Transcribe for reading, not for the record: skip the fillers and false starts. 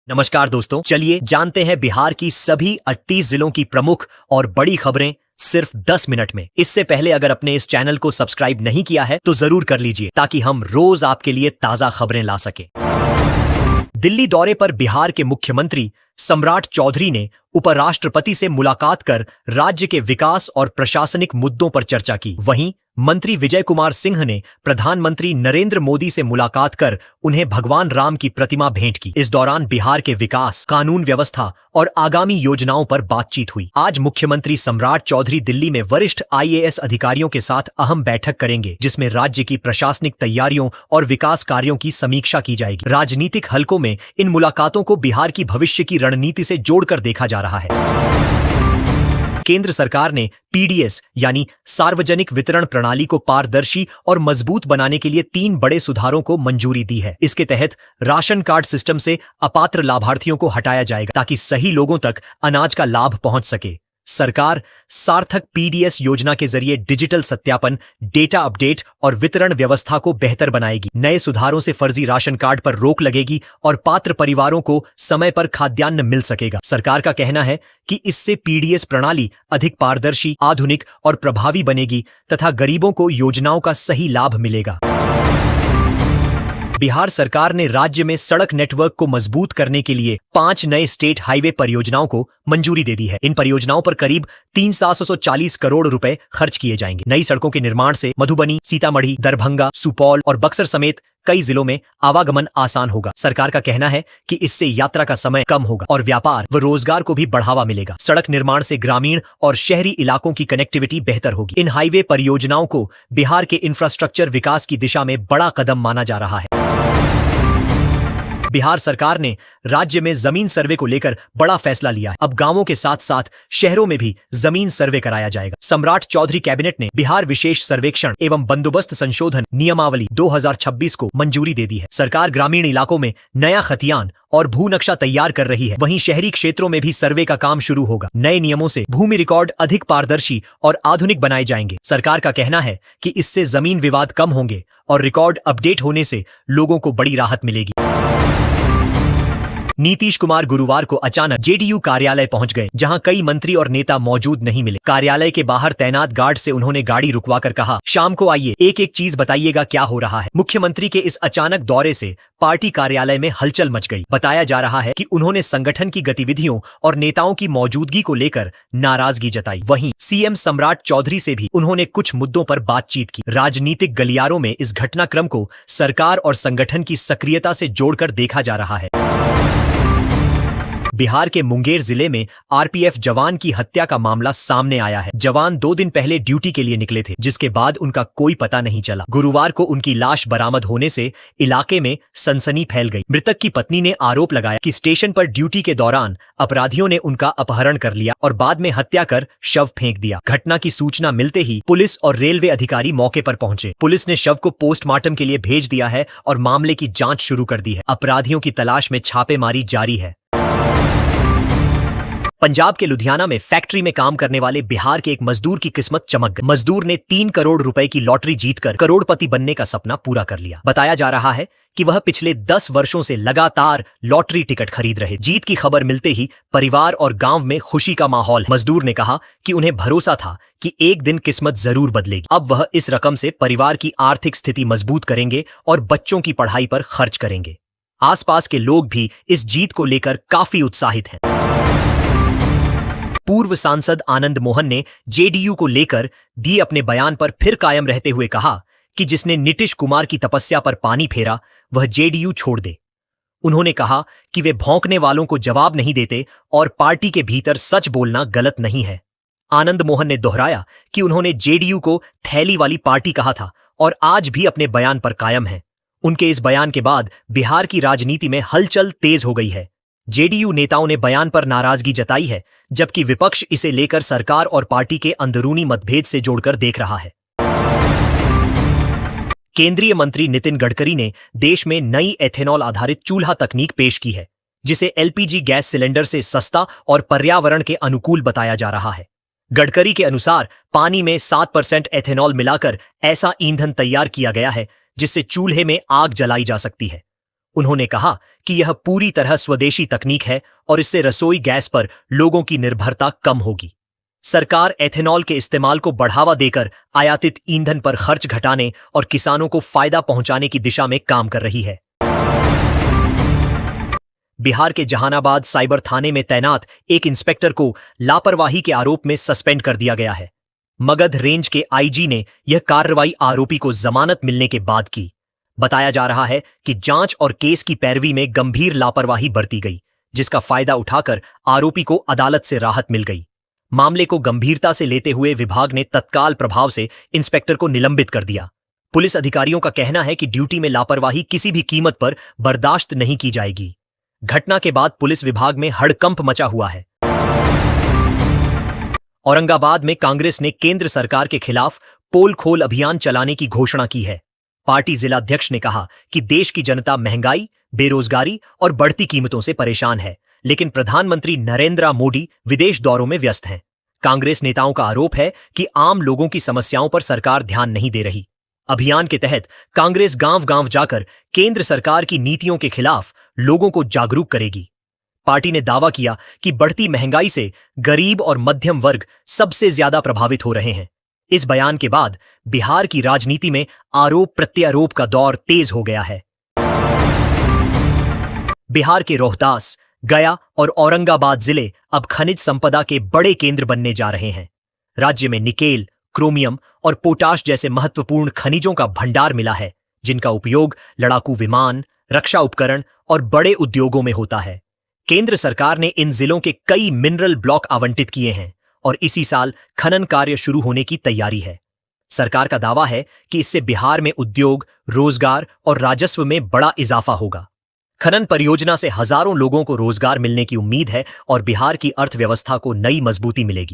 नमस्कार दोस्तों, चलिए जानते हैं बिहार की सभी 38 जिलों की प्रमुख और बड़ी खबरें सिर्फ 10 मिनट में। इससे पहले अगर अपने इस चैनल को सब्सक्राइब नहीं किया है तो जरूर कर लीजिए ताकि हम रोज आपके लिए ताजा खबरें ला सकें। दिल्ली दौरे पर बिहार के मुख्यमंत्री सम्राट चौधरी ने उपराष्ट्रपति से मुलाकात कर राज्य के विकास और प्रशासनिक मुद्दों पर चर्चा की। वहीं मंत्री विजय कुमार सिंह ने प्रधानमंत्री नरेंद्र मोदी से मुलाकात कर उन्हें भगवान राम की प्रतिमा भेंट की। इस दौरान बिहार के विकास, कानून व्यवस्था और आगामी योजनाओं पर बातचीत हुई। आज मुख्यमंत्री सम्राट चौधरी दिल्ली में वरिष्ठ IAS अधिकारियों के साथ अहम बैठक करेंगे, जिसमें राज्य की प्रशासनिक तैयारियों और विकास कार्यों की समीक्षा की जाएगी। राजनीतिक हलकों में इन मुलाकातों को बिहार की भविष्य की रणनीति से जोड़कर देखा जा रहा है। केंद्र सरकार ने PDS यानी सार्वजनिक वितरण प्रणाली को पारदर्शी और मजबूत बनाने के लिए 3 बड़े सुधारों को मंजूरी दी है। इसके तहत राशन कार्ड सिस्टम से अपात्र लाभार्थियों को हटाया जाएगा ताकि सही लोगों तक अनाज का लाभ पहुंच सके। सरकार सार्थक PDS योजना के जरिए डिजिटल सत्यापन, डेटा अपडेट और वितरण व्यवस्था को बेहतर बनाएगी। नए सुधारों से फर्जी राशन कार्ड पर रोक लगेगी और पात्र परिवारों को समय पर खाद्यान्न मिल सकेगा। सरकार का कहना है कि इससे PDS प्रणाली अधिक पारदर्शी, आधुनिक और प्रभावी बनेगी तथा गरीबों को योजनाओं का सही लाभ मिलेगा। बिहार सरकार ने राज्य में सड़क नेटवर्क को मजबूत करने के लिए 5 नए स्टेट हाईवे परियोजनाओं को मंजूरी दे दी है। इन परियोजनाओं पर करीब 340 करोड़ रुपए खर्च किए जाएंगे। नई सड़कों के निर्माण से मधुबनी, सीतामढ़ी, दरभंगा, सुपौल और बक्सर समेत कई जिलों में आवागमन आसान होगा। सरकार का कहना है कि इससे यात्रा का समय कम होगा और व्यापार व रोजगार को भी बढ़ावा मिलेगा। सड़क निर्माण से ग्रामीण और शहरी इलाकों की कनेक्टिविटी बेहतर होगी। इन हाईवे परियोजनाओं को बिहार के इंफ्रास्ट्रक्चर विकास की दिशा में बड़ा कदम माना जा रहा है। बिहार सरकार ने राज्य में जमीन सर्वे को लेकर बड़ा फैसला लिया है। अब गांवों के साथ साथ शहरों में भी जमीन सर्वे कराया जाएगा। सम्राट चौधरी कैबिनेट ने बिहार विशेष सर्वेक्षण एवं बंदोबस्त संशोधन नियमावली 2026 को मंजूरी दे दी है। सरकार ग्रामीण इलाकों में नया खतियान और भू नक्शा तैयार कर रही है। वहीं शहरी क्षेत्रों में भी सर्वे का काम शुरू होगा। नए नियमों से भूमि रिकॉर्ड अधिक पारदर्शी और आधुनिक बनाए जाएंगे। सरकार का कहना है कि इससे जमीन विवाद कम होंगे और रिकॉर्ड अपडेट होने से लोगों को बड़ी राहत मिलेगी। नीतीश कुमार गुरुवार को अचानक JDU कार्यालय पहुंच गए, जहां कई मंत्री और नेता मौजूद नहीं मिले। कार्यालय के बाहर तैनात गार्ड से उन्होंने गाड़ी रुकवाकर कहा, शाम को आइए, एक एक चीज बताइएगा क्या हो रहा है। मुख्यमंत्री के इस अचानक दौरे से पार्टी कार्यालय में हलचल मच गई। बताया जा रहा है कि उन्होंने संगठन की गतिविधियों और नेताओं की मौजूदगी को लेकर नाराजगी जताई। वहीं CM सम्राट चौधरी से भी उन्होंने कुछ मुद्दों पर बातचीत की। राजनीतिक गलियारों में इस घटनाक्रम को सरकार और संगठन की सक्रियता से जोड़कर देखा जा रहा है। बिहार के मुंगेर जिले में RPF जवान की हत्या का मामला सामने आया है। जवान 2 दिन पहले ड्यूटी के लिए निकले थे, जिसके बाद उनका कोई पता नहीं चला। गुरुवार को उनकी लाश बरामद होने से इलाके में सनसनी फैल गई। मृतक की पत्नी ने आरोप लगाया कि स्टेशन पर ड्यूटी के दौरान अपराधियों ने उनका अपहरण कर लिया और बाद में हत्या कर शव फेंक दिया। घटना की सूचना मिलते ही पुलिस और रेलवे अधिकारी मौके पर पहुंचे। पुलिस ने शव को पोस्टमार्टम के लिए भेज दिया है और मामले की जांच शुरू कर दी है। अपराधियों की तलाश में छापेमारी जारी है। पंजाब के लुधियाना में फैक्ट्री में काम करने वाले बिहार के एक मजदूर की किस्मत चमक गई। मजदूर ने 3 करोड़ रुपए की लॉटरी जीतकर करोड़पति बनने का सपना पूरा कर लिया। बताया जा रहा है कि वह पिछले 10 वर्षों से लगातार लॉटरी टिकट खरीद रहे। जीत की खबर मिलते ही परिवार और गांव में खुशी का माहौल। मजदूर ने कहा कि उन्हें भरोसा था कि एक दिन किस्मत जरूर बदलेगी। अब वह इस रकम से परिवार की आर्थिक स्थिति मजबूत करेंगे और बच्चों की पढ़ाई पर खर्च करेंगे। आसपास के लोग भी इस जीत को लेकर काफी उत्साहित हैं। पूर्व सांसद आनंद मोहन ने JDU को लेकर दिए अपने बयान पर फिर कायम रहते हुए कहा कि जिसने नीतीश कुमार की तपस्या पर पानी फेरा वह JDU छोड़ दे। उन्होंने कहा कि वे भौंकने वालों को जवाब नहीं देते और पार्टी के भीतर सच बोलना गलत नहीं है। आनंद मोहन ने दोहराया कि उन्होंने JDU को थैली वाली पार्टी कहा था और आज भी अपने बयान पर कायम है। उनके इस बयान के बाद बिहार की राजनीति में हलचल तेज हो गई है। JDU नेताओं ने बयान पर नाराजगी जताई है, जबकि विपक्ष इसे लेकर सरकार और पार्टी के अंदरूनी मतभेद से जोड़कर देख रहा है। केंद्रीय मंत्री नितिन गडकरी ने देश में नई एथेनॉल आधारित चूल्हा तकनीक पेश की है, जिसे LPG गैस सिलेंडर से सस्ता और पर्यावरण के अनुकूल बताया जा रहा है। गडकरी के अनुसार पानी में 7% एथेनॉल मिलाकर ऐसा ईंधन तैयार किया गया है जिससे चूल्हे में आग जलाई जा सकती है। उन्होंने कहा कि यह पूरी तरह स्वदेशी तकनीक है और इससे रसोई गैस पर लोगों की निर्भरता कम होगी। सरकार एथेनॉल के इस्तेमाल को बढ़ावा देकर आयातित ईंधन पर खर्च घटाने और किसानों को फायदा पहुंचाने की दिशा में काम कर रही है। बिहार के जहानाबाद साइबर थाने में तैनात एक इंस्पेक्टर को लापरवाही के आरोप में सस्पेंड कर दिया गया है। मगध रेंज के आईजी ने यह कार्रवाई आरोपी को जमानत मिलने के बाद की। बताया जा रहा है कि जांच और केस की पैरवी में गंभीर लापरवाही बरती गई, जिसका फायदा उठाकर आरोपी को अदालत से राहत मिल गई। मामले को गंभीरता से लेते हुए विभाग ने तत्काल प्रभाव से इंस्पेक्टर को निलंबित कर दिया। पुलिस अधिकारियों का कहना है कि ड्यूटी में लापरवाही किसी भी कीमत पर बर्दाश्त नहीं की जाएगी। घटना के बाद पुलिस विभाग में हड़कंप मचा हुआ है। औरंगाबाद में कांग्रेस ने केंद्र सरकार के खिलाफ पोल खोल अभियान चलाने की घोषणा की है। पार्टी जिलाध्यक्ष ने कहा कि देश की जनता महंगाई, बेरोजगारी और बढ़ती कीमतों से परेशान है, लेकिन प्रधानमंत्री नरेंद्र मोदी विदेश दौरों में व्यस्त हैं। कांग्रेस नेताओं का आरोप है कि आम लोगों की समस्याओं पर सरकार ध्यान नहीं दे रही। अभियान के तहत कांग्रेस गांव-गांव जाकर केंद्र सरकार की नीतियों के खिलाफ लोगों को जागरूक करेगी। पार्टी ने दावा किया कि बढ़ती महंगाई से गरीब और मध्यम वर्ग सबसे ज्यादा प्रभावित हो रहे हैं। इस बयान के बाद बिहार की राजनीति में आरोप प्रत्यारोप का दौर तेज हो गया है। बिहार के रोहतास, गया और औरंगाबाद जिले अब खनिज संपदा के बड़े केंद्र बनने जा रहे हैं। राज्य में निकेल, क्रोमियम और पोटाश जैसे महत्वपूर्ण खनिजों का भंडार मिला है, जिनका उपयोग लड़ाकू विमान, रक्षा उपकरण और बड़े उद्योगों में होता है। केंद्र सरकार ने इन जिलों के कई मिनरल ब्लॉक आवंटित किए हैं और इसी साल खनन कार्य शुरू होने की तैयारी है। सरकार का दावा है कि इससे बिहार में उद्योग, रोजगार और राजस्व में बड़ा इजाफा होगा। खनन परियोजना से हजारों लोगों को रोजगार मिलने की उम्मीद है और बिहार की अर्थव्यवस्था को नई मजबूती मिलेगी।